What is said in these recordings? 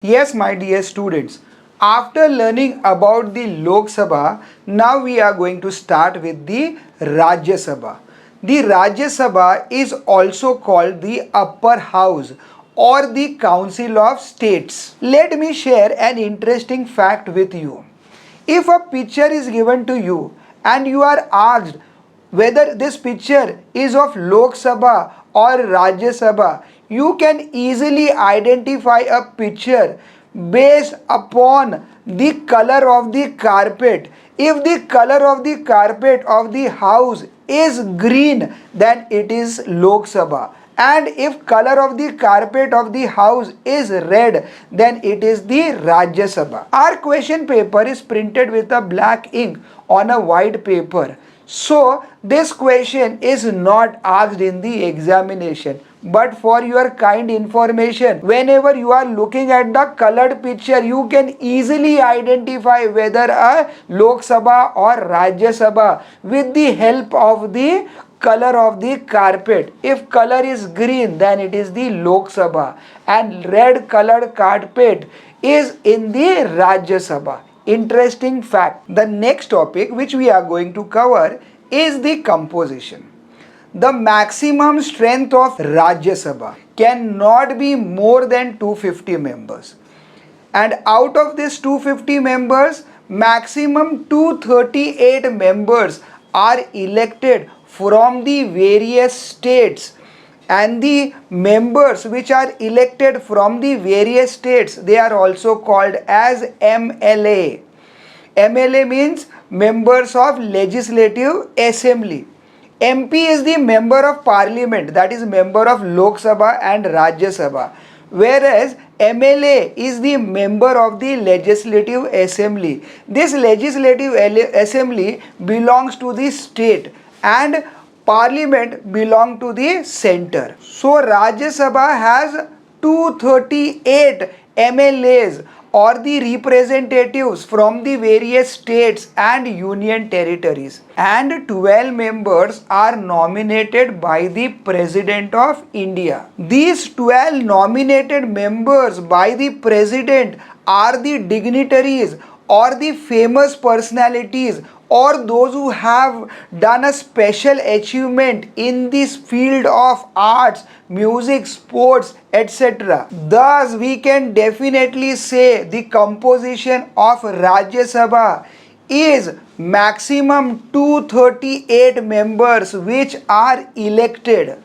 Yes, my dear students, after learning about the Lok Sabha, now we are going to start with the Rajya Sabha. The Rajya Sabha is also called the upper house or the council of states. Let me share an interesting fact with you. If a picture is given to you and you are asked whether this picture is of Lok Sabha or Rajya Sabha, you can easily identify a picture based upon the color of the carpet. If the color of the carpet of the house is green, then it is Lok Sabha. And if color of the carpet of the house is red, then it is the Rajya Sabha. Our question paper is printed with a black ink on a white paper. So this question is not asked in the examination. But for your kind information, whenever you are looking at the colored picture, you can easily identify whether a Lok Sabha or Rajya Sabha with the help of the color of the carpet. If color is green, then it is the Lok Sabha, and red colored carpet is in the Rajya Sabha. Interesting fact. The next topic which we are going to cover is the composition. The maximum strength of Rajya Sabha cannot be more than 250 members. And out of this 250 members, maximum 238 members are elected from the various states, and the members which are elected from the various states, they are also called as MLA. MLA means members of legislative assembly. MP is the member of parliament, that is member of Lok Sabha and Rajya Sabha, whereas MLA is the member of the legislative assembly. This legislative assembly belongs to the state and parliament belong to the center. So Rajya Sabha has 238 MLAs or the representatives from the various states and union territories, and 12 members are nominated by the President of India. These 12 nominated members by the President are the dignitaries or the famous personalities or those who have done a special achievement in this field of arts, music, sports, etc. Thus, we can definitely say the composition of Rajya Sabha is maximum 238 members which are elected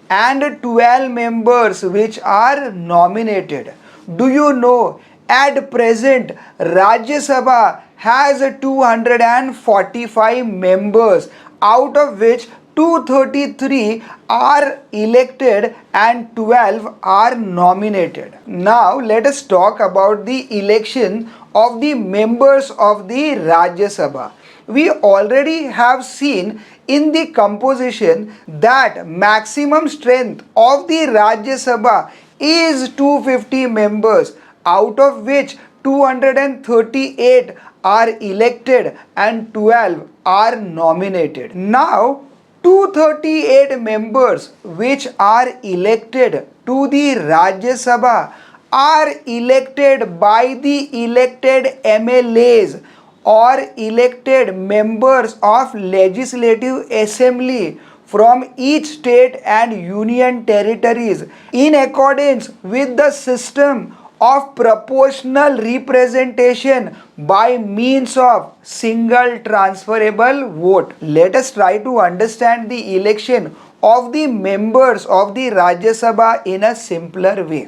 and 12 members which are nominated. Do you know, at present Rajya Sabha has 245 members, out of which 233 are elected and 12 are nominated. Now let us talk about the election of the members of the Rajya Sabha. We already have seen in the composition that maximum strength of the Rajya Sabha is 250 members, out of which 238 are elected and 12 are nominated. Now 238 members which are elected to the Rajya Sabha are elected by the elected MLAs or elected members of legislative assembly from each state and union territories in accordance with the system of proportional representation by means of single transferable vote. Let us try to understand the election of the members of the Rajya Sabha in a simpler way.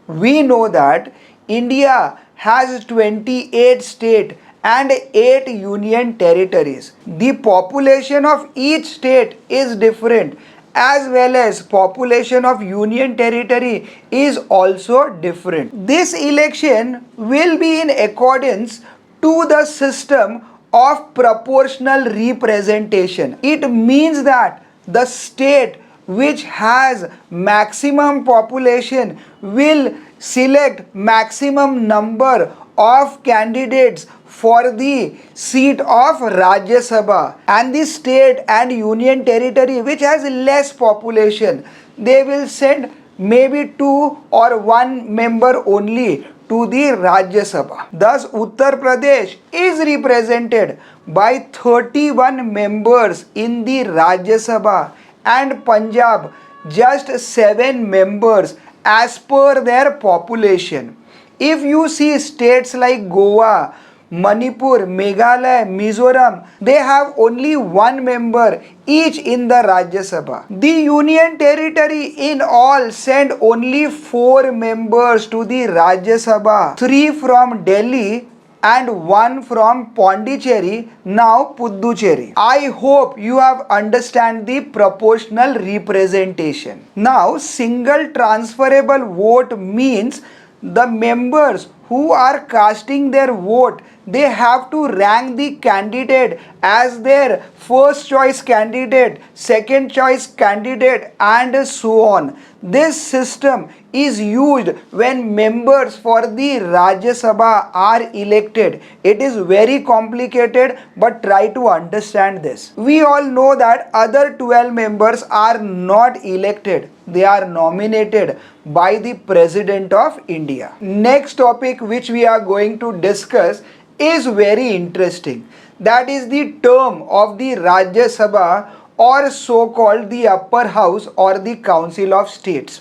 We know that India has 28 states and 8 union territories. The population of each state is different, as well as population of union territory is also different. This election will be in accordance to the system of proportional representation. It means that the state which has maximum population will select maximum number of candidates for the seat of Rajya Sabha, and the state and union territory which has less population, they will send maybe 2 or 1 member only to to the Rajya Sabha. Thus, Uttar Pradesh is represented by 31 members in the Rajya Sabha and Punjab just 7 members as per their population. If you see states like Goa, Manipur, Meghalaya, Mizoram, they have only 1 member each in the Rajya Sabha. The Union Territory in all sent only 4 members to the Rajya Sabha, 3 from Delhi and 1 from Pondicherry, now Puducherry. I hope you have understand the proportional representation. Now, single transferable vote means the members who are casting their vote, they have to rank the candidate as their first choice candidate, second choice candidate, and so on. This system is used when members for the Rajya Sabha are elected. It is very complicated, but try to understand this. We all know that other 12 members are not elected. They are nominated by the President of India. Next topic which we are going to discuss is very interesting. That is the term of the Rajya Sabha, or so called the upper house or the Council of States.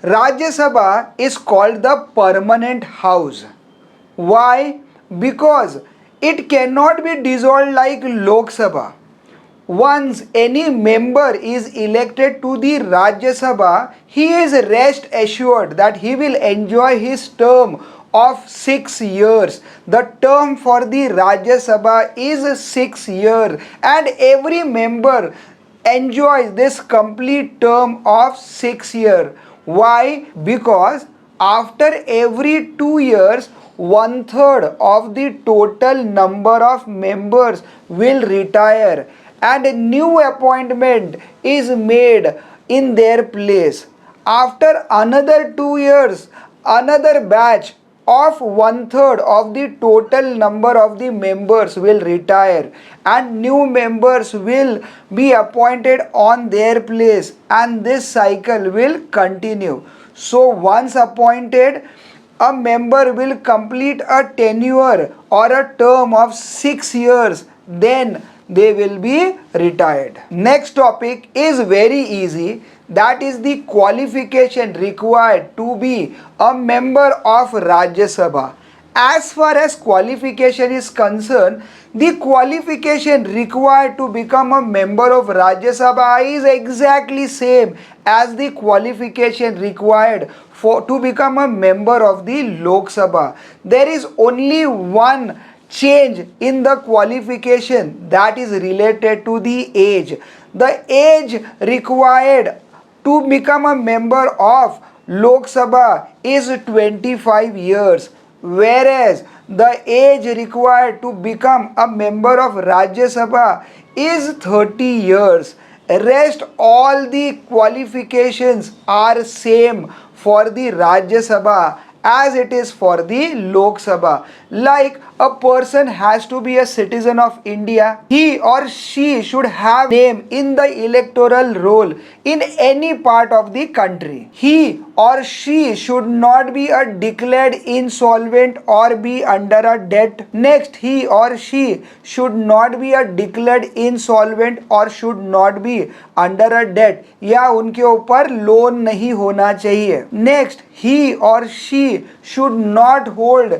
Rajya Sabha is called the permanent house. Why? Because it cannot be dissolved like Lok Sabha. Once any member is elected to the Rajya Sabha, he is rest assured that he will enjoy his term of 6 years. The term for the Rajya Sabha is 6 years, and every member enjoys this complete term of 6 years. Why? Because after every 2 years, 1/3 of the total number of members will retire and a new appointment is made in their place. After another 2 years, another batch of 1/3 of the total number of the members will retire and new members will be appointed on their place, and this cycle will continue. So once appointed, a member will complete a tenure or a term of 6 years, then they will be retired. Next topic is very easy. That is the qualification required to be a member of Rajya Sabha. As far as qualification is concerned, the qualification required to become a member of Rajya Sabha is exactly same as the qualification required to become a member of the Lok Sabha. There is only one change in the qualification, that is related to the age. The age required to become a member of Lok Sabha is 25 years, whereas the age required to become a member of Rajya Sabha is 30 years. Rest all the qualifications are same for the Rajya Sabha as it is for the Lok Sabha. Like a person has to be a citizen of India, he or she should have name in the electoral roll in any part of the country. He or she should not be a declared insolvent or be under a debt. Next, he or she should not be a declared insolvent or should not be under a debt, या उनके ऊपर loan नहीं होना चाहिए. Next, he or she should not hold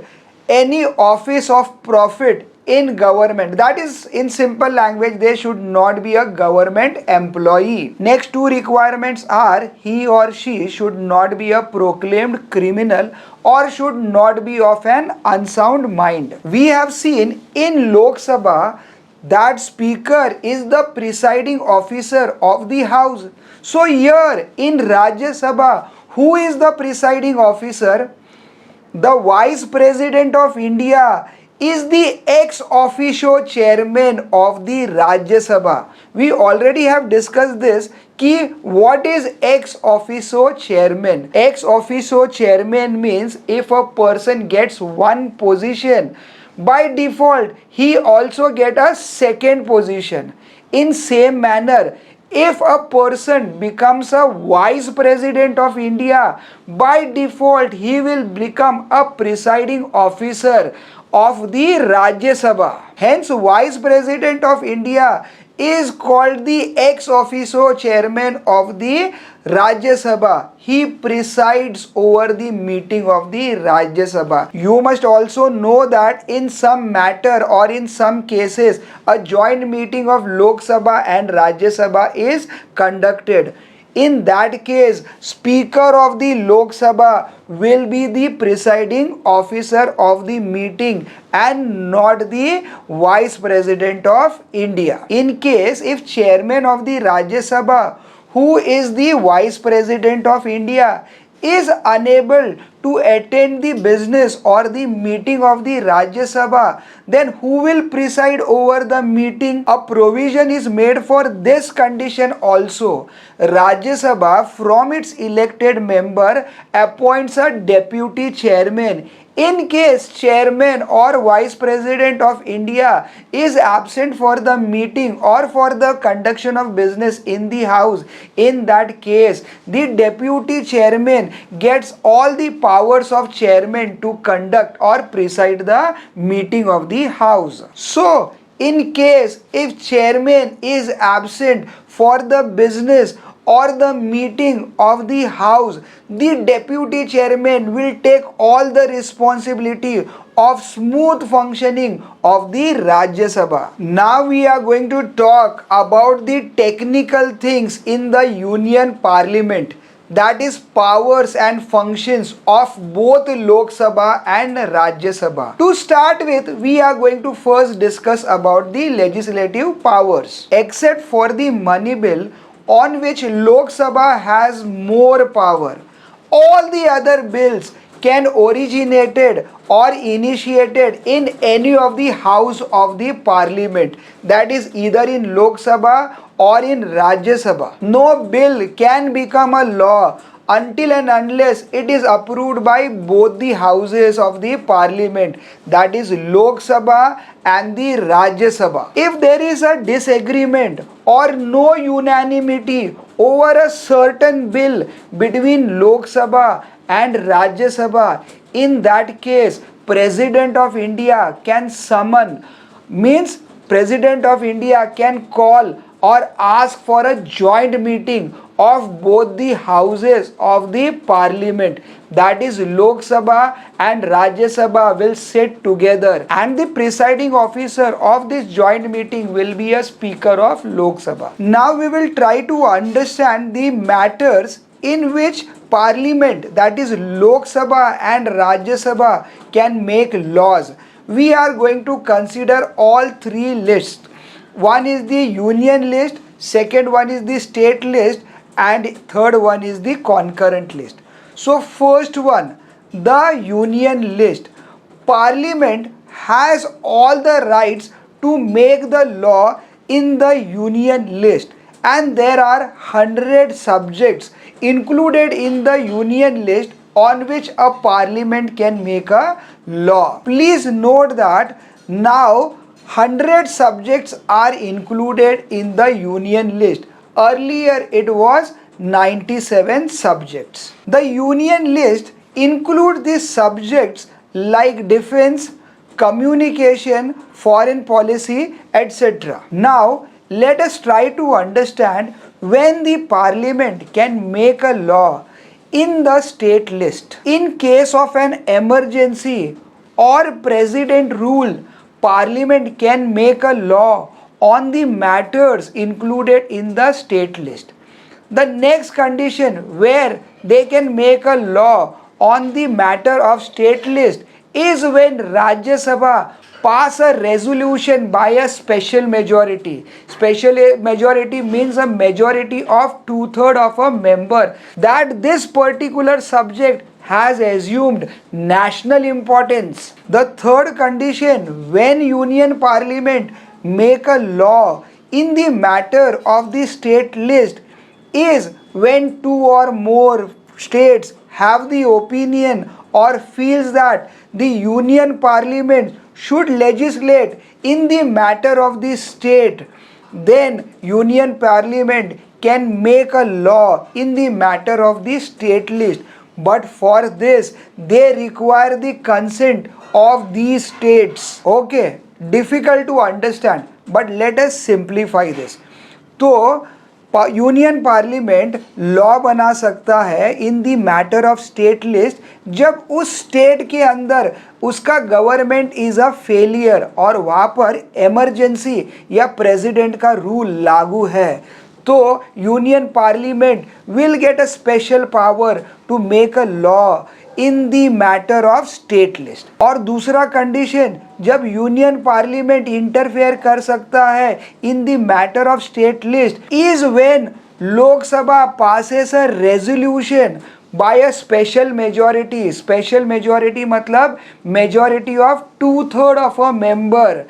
any office of profit in government. That is, in simple language, they should not be a government employee. Next two requirements are he or she should not be a proclaimed criminal or should not be of an unsound mind. We have seen in Lok Sabha that speaker is the presiding officer of the house. So here in Rajya Sabha, who is the presiding officer? The Vice President of India is the ex officio chairman of the Rajya Sabha. We already have discussed this कि what is ex officio chairman. Ex officio chairman means if a person gets one position, by default he also get a second position. In same manner, If a person becomes a vice president of India, by default he will become a presiding officer of the Rajya Sabha. Hence, vice president of India is called the ex officio chairman of the Rajya Sabha. He presides over the meeting of the Rajya Sabha. You must also know that in some matter or in some cases, a joint meeting of Lok Sabha and Rajya Sabha is conducted. In that case, Speaker of the Lok Sabha will be the presiding officer of the meeting and not the Vice President of India. In case if Chairman of the Rajya Sabha, who is the Vice President of India, is unable to attend the business or the meeting of the Rajya Sabha, then who will preside over the meeting? A provision is made for this condition also. Rajya Sabha from its elected member appoints a deputy chairman. In case chairman or vice president of India is absent for the meeting or for the conduction of business in the house, in that case the deputy chairman gets all the powers of chairman to conduct or preside the meeting of the house. So in case if chairman is absent for the business or the meeting of the house, the deputy chairman will take all the responsibility of smooth functioning of the Rajya Sabha. Now we are going to talk about the technical things in the Union Parliament, that is powers and functions of both Lok Sabha and Rajya Sabha. To start with, we are going to first discuss about the legislative powers. Except for the money bill, on which Lok Sabha has more power, all the other bills can originated or initiated in any of the house of the parliament, that is either in Lok Sabha or in Rajya Sabha. No bill can become a law until and unless it is approved by both the houses of the parliament, that is Lok Sabha and the Rajya Sabha. If there is a disagreement or no unanimity over a certain bill between Lok Sabha and Rajya Sabha, in that case President of India can summon, means President of India can call or ask for a joint meeting of both the houses of the parliament, that is Lok Sabha and Rajya Sabha will sit together, and the presiding officer of this joint meeting will be a Speaker of Lok Sabha. Now we will try to understand the matters in which parliament, that is Lok Sabha and Rajya Sabha, can make laws. We are going to consider all three lists. One is the union list, second one is the state list, and third one is the concurrent list. So first one, the union list. Parliament has all the rights to make the law in the union list, and there are 100 subjects included in the union list on which a parliament can make a law. Please note that now 100 subjects are included in the union list. Earlier it was 97 subjects. The union list includes the subjects like defense, communication, foreign policy, etc. Now let us try to understand when the parliament can make a law in the state list. In case of an emergency or president rule, parliament can make a law on the matters included in the state list. The next condition where they can make a law on the matter of state list is when Rajya Sabha pass a resolution by a special majority. Special majority means a majority of 2/3 of a member, that this particular subject has assumed national importance. The third condition, when Union Parliament make a law in the matter of the state list, is when two or more states have the opinion or feels that the Union Parliament should legislate in the matter of the state then Union Parliament can make a law in the matter of the state list. But for this, they require the consent of these states. Okay, difficult to understand, but let us simplify this. तो union parliament law बना सकता है in the matter of state list जब उस state के अंदर उसका government is a failure और वहाँ पर इमरजेंसी या प्रेसिडेंट का रूल लागू है, तो union parliament will get a special power to make a law in the matter of state list. और दूसरा कंडीशन, जब यूनियन पार्लियामेंट इंटरफेयर कर सकता है in the matter of state list is when Lok Sabha passes a resolution by a special majority. Special majority मतलब majority of 2/3 of a member,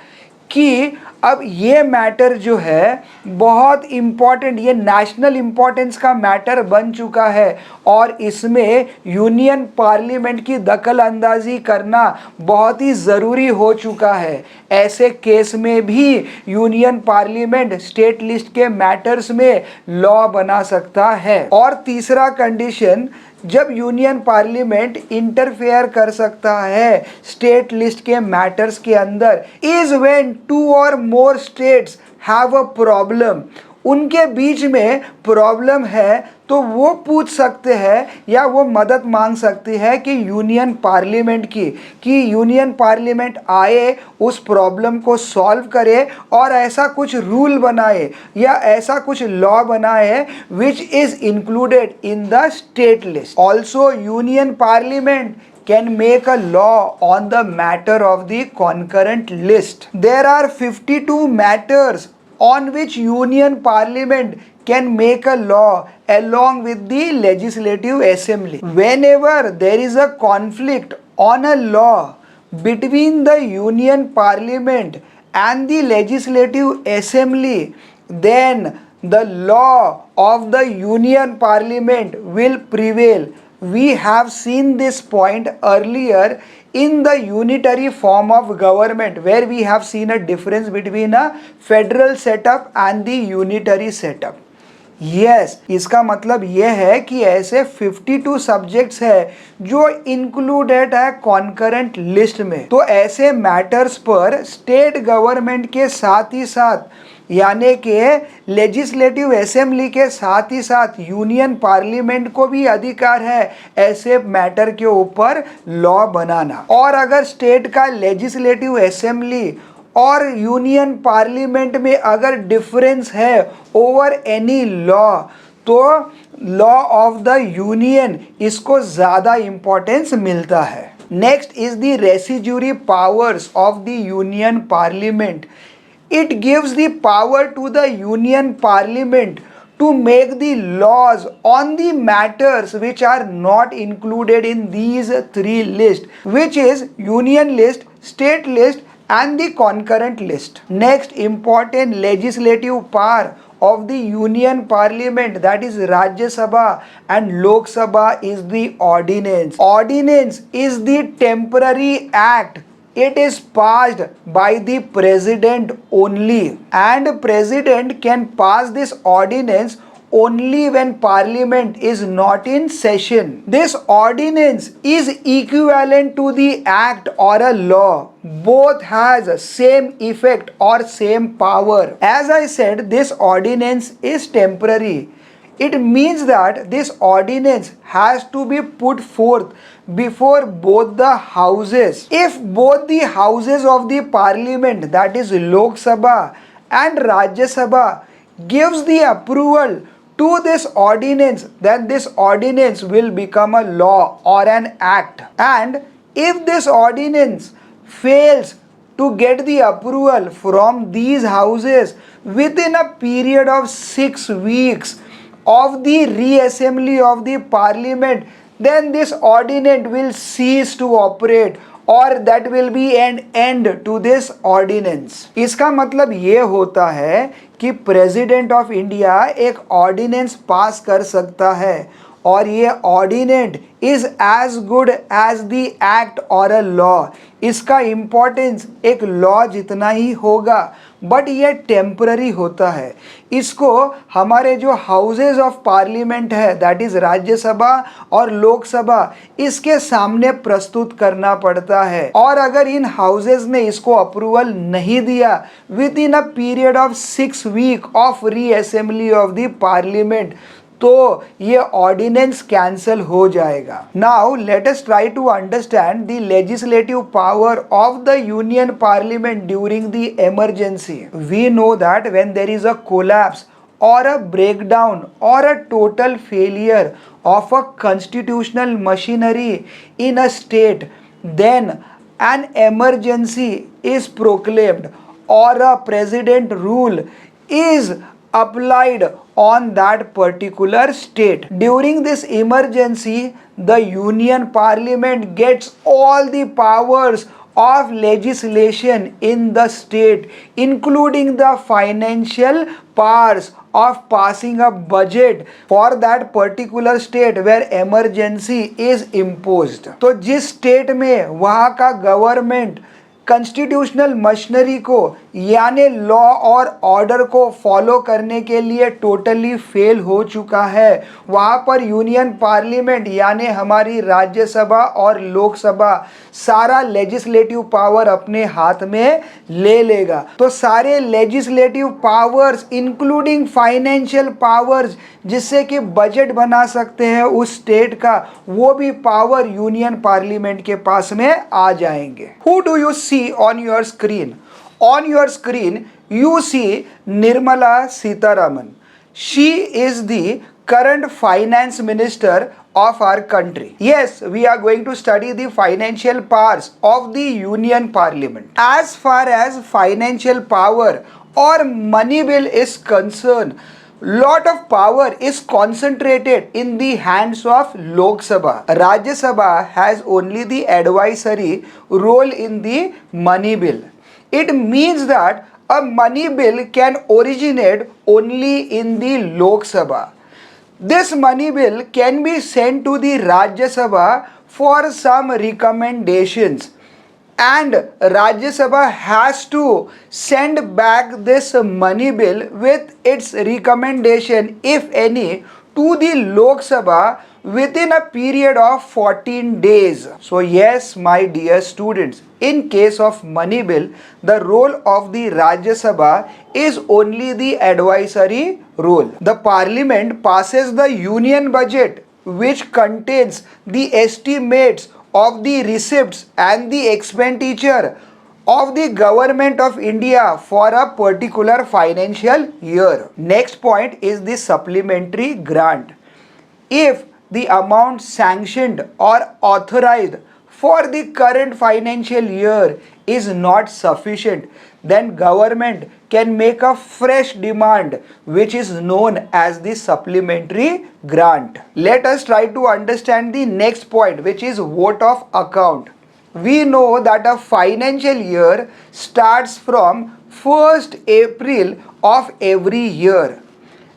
कि अब ये मैटर जो है बहुत इम्पॉर्टेंट, ये नेशनल इम्पोर्टेंस का मैटर बन चुका है और इसमें यूनियन पार्लियामेंट की दखल अंदाजी करना बहुत ही ज़रूरी हो चुका है। ऐसे केस में भी यूनियन पार्लियामेंट स्टेट लिस्ट के मैटर्स में लॉ बना सकता है। और तीसरा कंडीशन, जब यूनियन पार्लियामेंट इंटरफेयर कर सकता है स्टेट लिस्ट के मैटर्स के अंदर इज व्हेन 2 और more states have a problem. उनके बीच में प्रॉब्लम है तो वो पूछ सकते हैं या वो मदद मांग सकती है कि यूनियन पार्लियामेंट की, कि यूनियन पार्लियामेंट आए उस प्रॉब्लम को सॉल्व करे और ऐसा कुछ रूल बनाए या ऐसा कुछ लॉ बनाए which is included in the state list. Also union parliament can make a law on the matter of the concurrent list. There are 52 matters on which Union Parliament can make a law along with the Legislative Assembly. Whenever there is a conflict on a law between the Union Parliament and the Legislative Assembly, then the law of the Union Parliament will prevail. We have seen this point earlier in the unitary form of government, where we have seen a difference between a federal setup and the unitary setup. Yes, इसका मतलब यह है कि ऐसे 52 subjects है जो included है concurrent list में। तो ऐसे मैटर्स पर स्टेट गवर्नमेंट के साथ ही साथ यानी कि लेजिस्लेटिव असेंबली के साथ ही साथ यूनियन पार्लियामेंट को भी अधिकार है ऐसे मैटर के ऊपर लॉ बनाना। और अगर स्टेट का लेजिस्लेटिव असेंबली और यूनियन पार्लियामेंट में अगर डिफरेंस है ओवर एनी लॉ, तो लॉ ऑफ द यूनियन इसको ज़्यादा इम्पोर्टेंस मिलता है। Next is the residuary powers of the union parliament. It gives the power to the Union Parliament to make the laws on the matters which are not included in these 3 lists, which is Union list, State list and the concurrent list. Next important legislative power of the Union Parliament, that is Rajya Sabha and Lok Sabha, is the ordinance. Ordinance is the temporary act. It is passed by the president only, and president can pass this ordinance only when parliament is not in session. This ordinance is equivalent to the act or a law. Both has same effect or same power. As I said, this ordinance is temporary. It means that this ordinance has to be put forth before both the houses. If both the houses of the parliament, that is Lok Sabha and Rajya Sabha, gives the approval to this ordinance, then this ordinance will become a law or an act. And if this ordinance fails to get the approval from these houses within a period of 6 weeks of the reassembly of the parliament, then this ordinance will cease to operate और that will be an end to this ordinance. इसका मतलब ये होता है कि president of India एक ordinance pass कर सकता है और ये ordinance is as good as the act or a law. इसका इम्पोर्टेंस एक लॉ जितना ही होगा, बट ये टेम्पररी होता है। इसको हमारे जो हाउसेज ऑफ पार्लियामेंट है, दैट इज राज्यसभा और लोकसभा, इसके सामने प्रस्तुत करना पड़ता है। और अगर इन हाउसेज ने इसको अप्रूवल नहीं दिया within a period of 6 week of reassembly of the parliament, तो ये ऑर्डिनेंस कैंसल हो जाएगा। Now let us try to understand the legislative power of the union parliament during the emergency. We know that when there is a collapse or a breakdown or a total failure of a constitutional machinery in a state, then an emergency is proclaimed or a president rule is applied on that particular state. During this emergency, the union parliament gets all the powers of legislation in the state, including the financial powers of passing a budget for that particular state where emergency is imposed. तो जिस state में वहाँ का government constitutional machinery को यानी law और order को follow करने के लिए टोटली फेल हो चुका है, वहाँ पर यूनियन पार्लियामेंट यानी हमारी राज्यसभा और लोकसभा सारा लेजिस्लेटिव पावर अपने हाथ में ले लेगा। तो सारे legislative powers including financial powers, जिससे कि बजट बना सकते हैं उस स्टेट का, वो भी पावर यूनियन पार्लियामेंट के पास में आ जाएंगे। Who do you see on your screen? On your screen you see Nirmala Sitharaman. She is the current finance minister of our country. Yes, we are going to study the financial powers of the union parliament. As far as financial power or money bill is concerned, lot of power is concentrated in the hands of Lok Sabha. Rajya Sabha has only the advisory role in the money bill. It means that a money bill can originate only in the Lok Sabha. This money bill can be sent to the Rajya Sabha for some recommendations, and Rajya Sabha has to send back this money bill with its recommendation, if any, to the Lok Sabha within a period of 14 days. So yes, my dear students, in case of money bill, the role of the Rajya Sabha is only the advisory role. The parliament passes the union budget, which contains the estimates of the receipts and the expenditure of the government of India for a particular financial year. Next point is the supplementary grant. If the amount sanctioned or authorized for the current financial year is not sufficient, then government can make a fresh demand, which is known as the supplementary grant. Let us try to understand the next point, which is vote of account. We know that a financial year starts from 1st April of every year.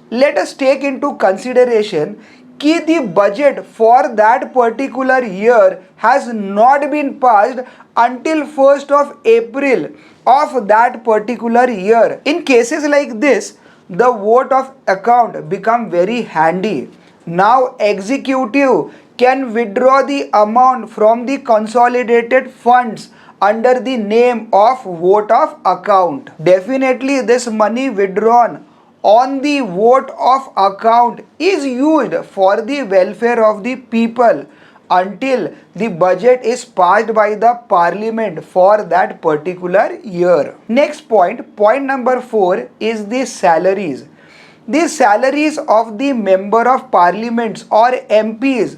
Let us take into consideration कि the budget for that particular year has not been passed until 1st of April of that particular year. In cases like this, the vote of account become very handy. Now executive can withdraw the amount from the consolidated funds under the name of vote of account. Definitely this money withdrawn on the vote of account is used for the welfare of the people until the budget is passed by the parliament for that particular year. Next point, point number 4 is the salaries. The salaries of the member of parliaments or MPs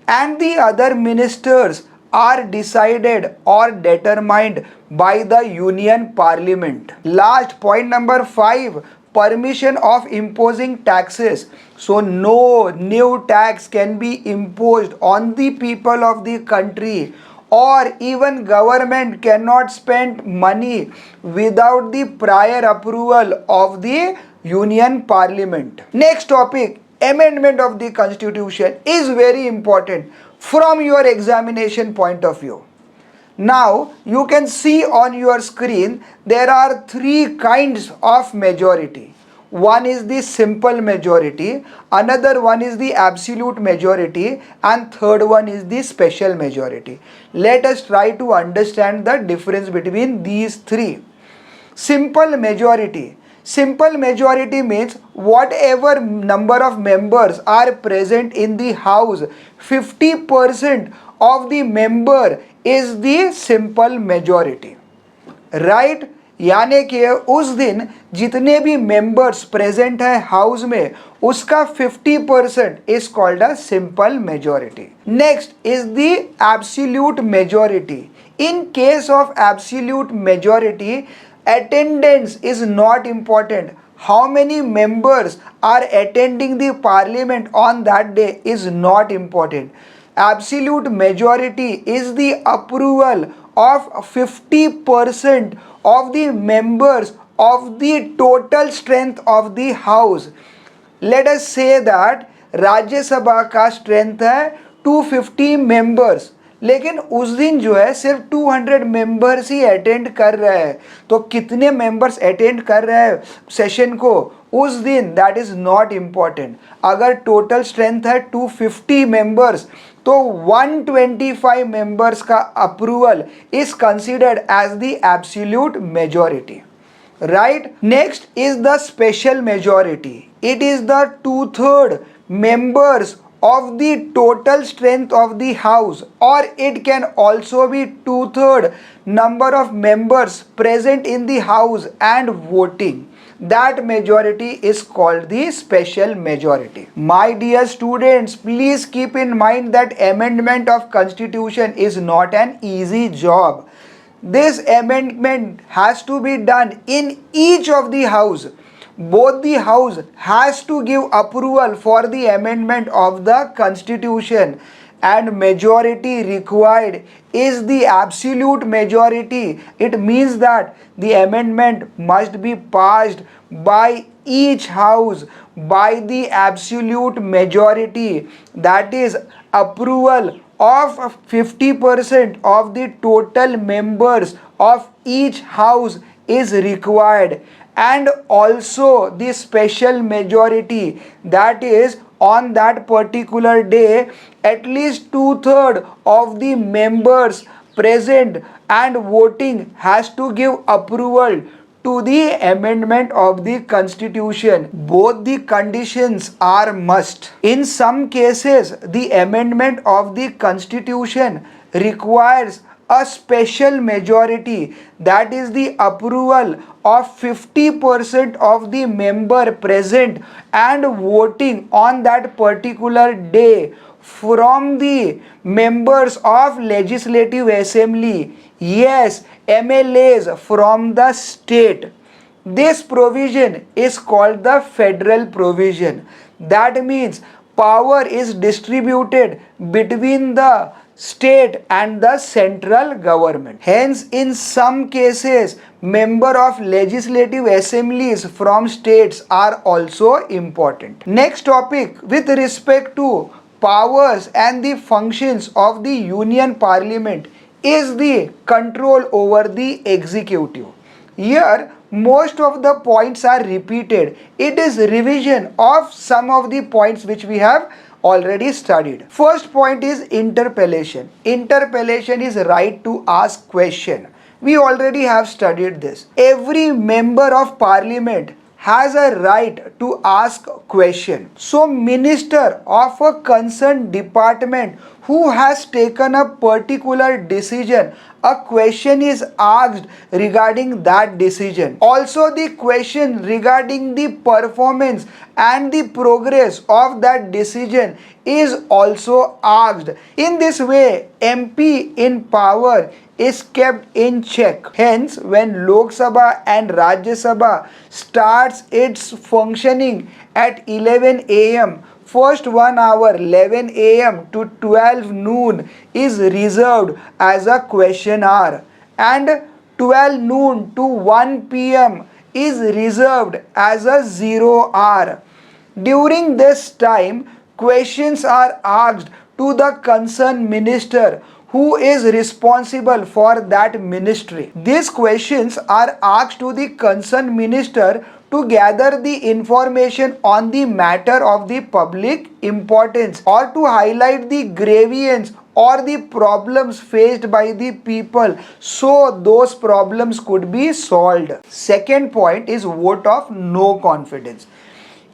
and the other ministers are decided or determined by the union parliament. Last point number 5, permission of imposing taxes. So no new tax can be imposed on the people of the country, or even government cannot spend money without the prior approval of the union parliament. Next topic amendment of the constitution is very important from your examination point of view. Now you can see on your screen there are three kinds of majority. One is the simple majority, another one is the absolute majority, and third one is the special majority. Let us try to understand the difference between these three. Simple majority. Simple majority means whatever number of members are present in the house, 50% of the member is the simple majority. Right यानी कि उस दिन जितने भी members present है house में उसका 50% is called a simple majority. Next is the absolute majority. In case of absolute majority attendance is not important. How many members are attending the parliament on that day is not important. Absolute majority is the approval of 50% of the members of the total strength of the house. Let us say that राज्य सभा का strength है 250 members, लेकिन उस दिन जो है सिर्फ 200 मेंबर्स ही अटेंड कर रहे हैं. तो कितने मेंबर्स अटेंड कर रहे हैं सेशन को उस दिन, दैट इज नॉट इम्पॉर्टेंट. अगर टोटल स्ट्रेंथ है 250 मेंबर्स तो 125 मेंबर्स का approval is considered as the absolute majority. Right. Next is the special majority. It is the 2/3 members of the total strength of the house, or it can also be 2/3 number of members present in the house and voting. That majority is called the special majority. My dear students, please keep in mind that amendment of constitution is not an easy job. This amendment has to be done in each of the house. Both the house has to give approval for the amendment of the constitution, and majority required is the absolute majority. It means that the amendment must be passed by each house by the absolute majority, that is approval of 50% of the total members of each house is required. And also the special majority, that is on that particular day at least 2/3 of the members present and voting has to give approval to the amendment of the constitution. Both the conditions are must. In some cases the amendment of the constitution requires a special majority, that is the approval of 50% of the member present and voting on that particular day from the members of legislative assembly, yes, MLAs from the state. This provision is called the federal provision. That means power is distributed between the state and the central government. Hence, in some cases, member of legislative assemblies from states are also important. Next topic with respect to powers and the functions of the Union Parliament is the control over the executive. Here, most of the points are repeated. It is revision of some of the points which we have already studied. First point is interpellation. Interpellation is right to ask question. We already have studied this. Every member of parliament has a right to ask question. So minister of a concerned department who has taken a particular decision, a question is asked regarding that decision. Also the question regarding the performance and the progress of that decision is also asked. In this way, MP in power is kept in check. Hence, when Lok Sabha and Rajya Sabha starts its functioning at 11 a.m., first 1 hour 11 a.m. to 12 noon is reserved as a question hour, and 12 noon to 1 p.m. is reserved as a 0 hour. During this time, questions are asked to the concerned minister who is responsible for that ministry. These questions are asked to the concerned minister to gather the information on the matter of the public importance or to highlight the grievance or the problems faced by the people so those problems could be solved. Second point is vote of no confidence.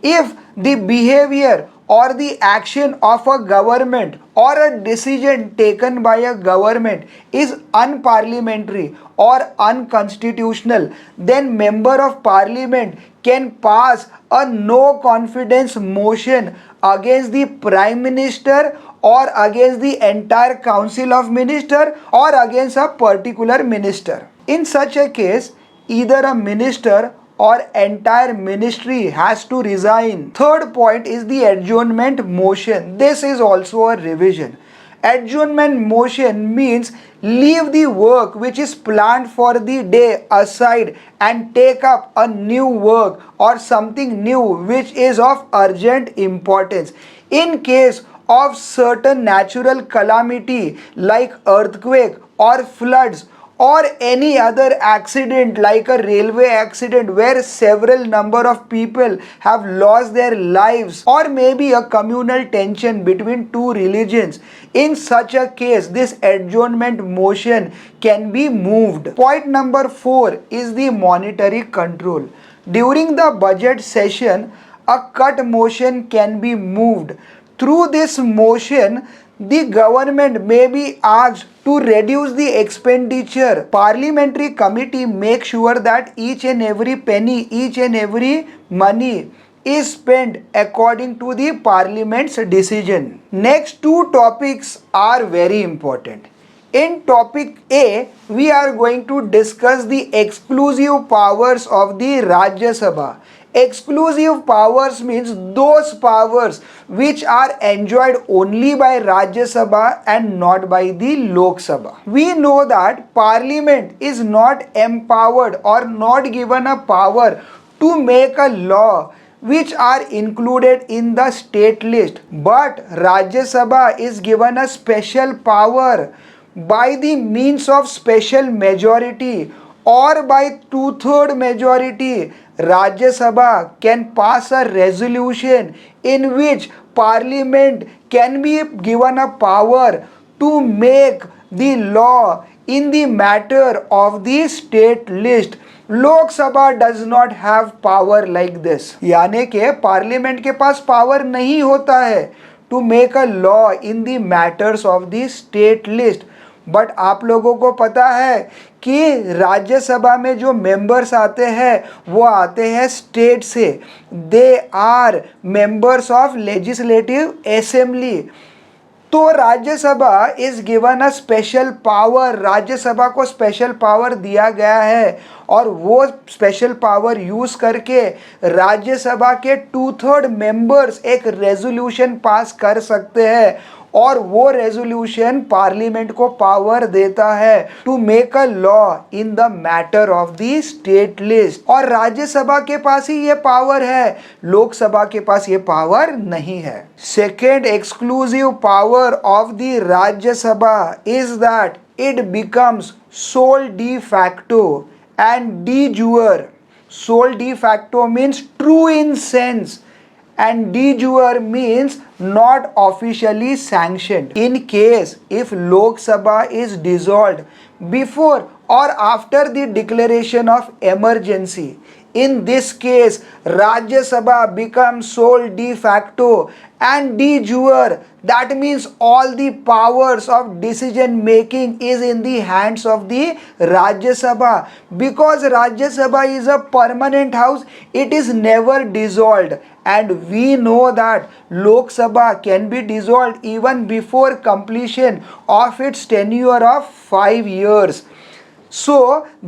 If the behavior or the action of a government or a decision taken by a government is unparliamentary or unconstitutional, then member of parliament can pass a no confidence motion against the prime minister or against the entire council of minister or against a particular minister. In such a case, either a minister or entire ministry has to resign. Third point is the adjournment motion. This is also a revision. Adjournment motion means leave the work which is planned for the day aside and take up a new work or something new which is of urgent importance. In case of certain natural calamity like earthquake or floods or any other accident like a railway accident where several number of people have lost their lives, or maybe a communal tension between two religions, in such a case this adjournment motion can be moved. Point number 4 is the monetary control. During the budget session, a cut motion can be moved. Through this motion, the government may be asked to reduce the expenditure. Parliamentary committee make sure that each and every penny, each and every money is spent according to the parliament's decision. Next two topics are very important. In topic A, we are going to discuss the exclusive powers of the Rajya Sabha. Exclusive powers means those powers which are enjoyed only by Rajya Sabha and not by the Lok Sabha. We know that Parliament is not empowered or not given a power to make a law which are included in the state list, but Rajya Sabha is given a special power by the means of special majority or by 2/3 majority. Rajya Sabha can pass a resolution in which Parliament can be given a power to make the law in the matter of the state list. Lok Sabha does not have power like this, यानी कि parliament के पास power नहीं होता है to make a law in the matters of the state list. But आप लोगों को पता है कि राज्यसभा में जो मेंबर्स आते हैं वो आते हैं स्टेट से. They are members of legislative assembly. तो Rajya Sabha is given a special power. Rajya Sabha को स्पेशल पावर दिया गया है और वो स्पेशल पावर यूज करके राज्यसभा के 2/3 मेंबर्स एक रेजोल्यूशन पास कर सकते हैं और वो रेजोल्यूशन पार्लियामेंट को पावर देता है to make a law in the matter of the state list. और राज्यसभा के पास ही ये पावर है, लोकसभा के पास ये पावर नहीं है. Second exclusive power of the Rajya Sabha is that it becomes sole de facto and de jure. Sole de facto means true in sense and de jure means not officially sanctioned. In case if Lok Sabha is dissolved before or after the declaration of emergency, in this case Rajya Sabha becomes sole de facto and de jure. That means all the powers of decision making is in the hands of the Rajya Sabha. Because Rajya Sabha is a permanent house, it is never dissolved. And we know that Lok Sabha can be dissolved even before completion of its tenure of 5 years. So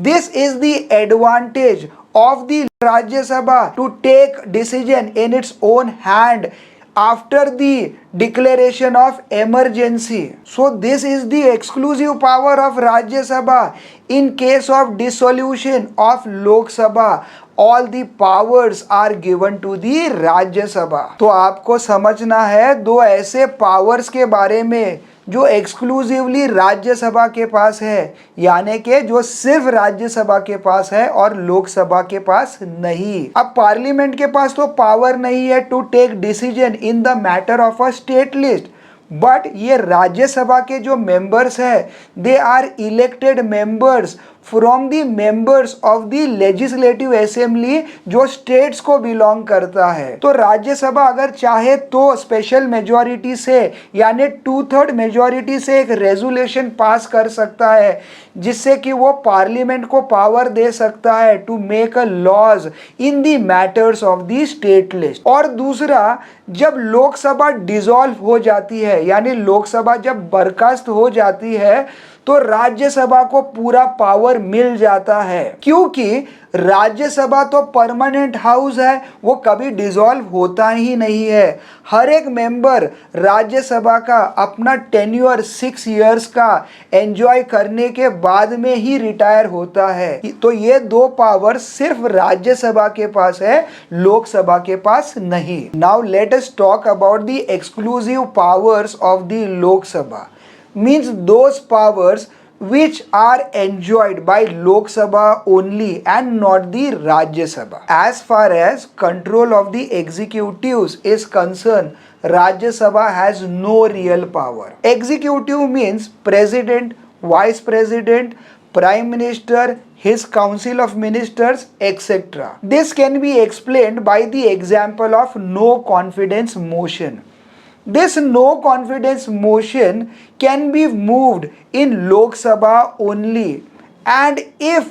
this is the advantage of the Rajya Sabha to take decision in its own hand after the declaration of emergency. So this is the exclusive power of Rajya Sabha. In case of dissolution of Lok Sabha, all the powers are given to the Rajya Sabha. तो आपको समझना है दो ऐसे powers के बारे में जो एक्सक्लूसिवली राज्यसभा के पास है, यानी कि जो सिर्फ राज्यसभा के पास है और लोकसभा के पास नहीं। अब पार्लियामेंट के पास तो पावर नहीं है to take decision in the matter of a state list, but ये राज्यसभा के जो मेंबर्स है they are elected members from the members of the legislative assembly जो स्टेट्स को बिलोंग करता है। तो राज्यसभा अगर चाहे तो स्पेशल मेजॉरिटी से यानी 2/3 मेजॉरिटी से एक रेजोल्यूशन पास कर सकता है जिससे कि वो पार्लियामेंट को पावर दे सकता है to make a laws in the matters of the state list. और दूसरा, जब लोकसभा डिसॉल्व हो जाती है यानी लोकसभा जब बर्खास्त हो जाती है तो राज्यसभा को पूरा पावर मिल जाता है, क्योंकि राज्यसभा तो परमानेंट हाउस है, वो कभी डिसॉल्व होता ही नहीं है। हर एक मेंबर राज्यसभा का अपना टेन्योर 6 इयर्स का एंजॉय करने के बाद में ही रिटायर होता है। तो ये दो पावर सिर्फ राज्यसभा के पास है, लोकसभा के पास नहीं। Now let us talk about the exclusive powers of the Lok Sabha. Means those powers which are enjoyed by Lok Sabha only and not the Rajya Sabha. As far as control of the executives is concerned, Rajya Sabha has no real power. Executive means president, vice president, prime minister, his council of ministers, etc. This can be explained by the example of no confidence motion. This no confidence motion can be moved in Lok Sabha only, and if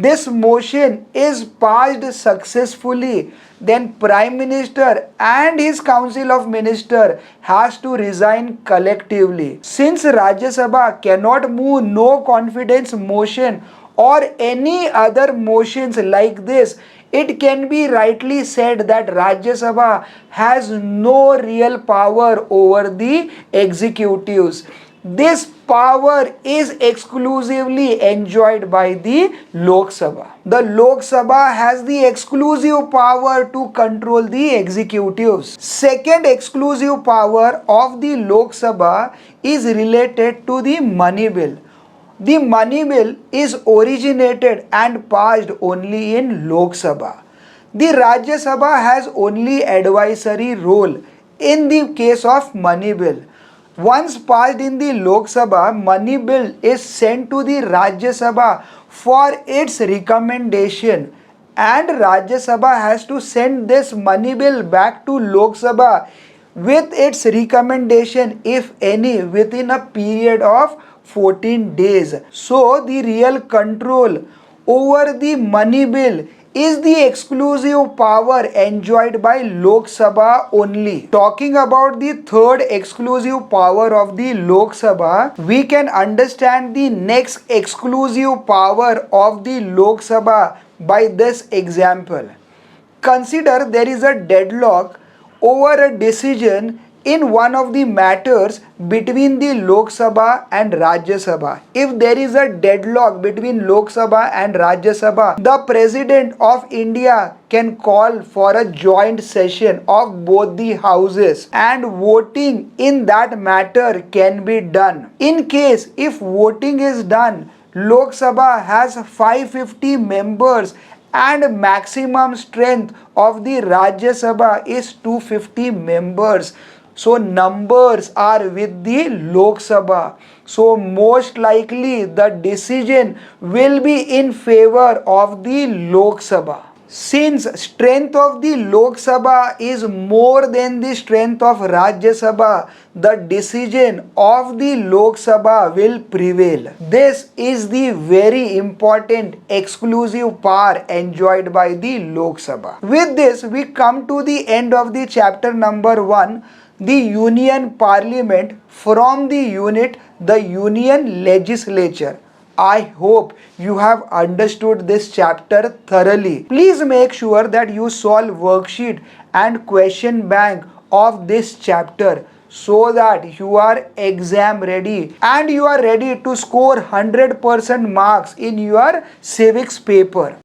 this motion is passed successfully, then Prime Minister and his Council of Ministers has to resign collectively. Since Rajya Sabha cannot move no confidence motion or any other motions like this, it can be rightly said that Rajya Sabha has no real power over the executives. This power is exclusively enjoyed by the Lok Sabha. The Lok Sabha has the exclusive power to control the executives. Second exclusive power of the Lok Sabha is related to the money bill. The money bill is originated and passed only in Lok Sabha. The Rajya Sabha has only advisory role in the case of money bill. Once passed in the Lok Sabha, money bill is sent to the Rajya Sabha for its recommendation, and Rajya Sabha has to send this money bill back to Lok Sabha with its recommendation, if any, within a period of 14 days. So the real control over the money bill is the exclusive power enjoyed by Lok Sabha only. Talking about the third exclusive power of the Lok Sabha, we can understand the next exclusive power of the Lok Sabha by this example. Consider there is a deadlock over a decision in one of the matters between the Lok Sabha and Rajya Sabha. If there is a deadlock between Lok Sabha and Rajya Sabha, the President of India can call for a joint session of both the houses and voting in that matter can be done. In case if voting is done, Lok Sabha has 550 members and maximum strength of the Rajya Sabha is 250 members. So numbers are with the Lok Sabha. So most likely the decision will be in favor of the Lok Sabha. Since strength of the Lok Sabha is more than the strength of Rajya Sabha, the decision of the Lok Sabha will prevail. This is the very important exclusive power enjoyed by the Lok Sabha. With this, we come to the end of the chapter number 1. The Union Parliament, from the unit the Union Legislature. I hope you have understood this chapter thoroughly. Please make sure that you solve worksheet and question bank of this chapter so that you are exam ready and you are ready to score 100% marks in your civics paper.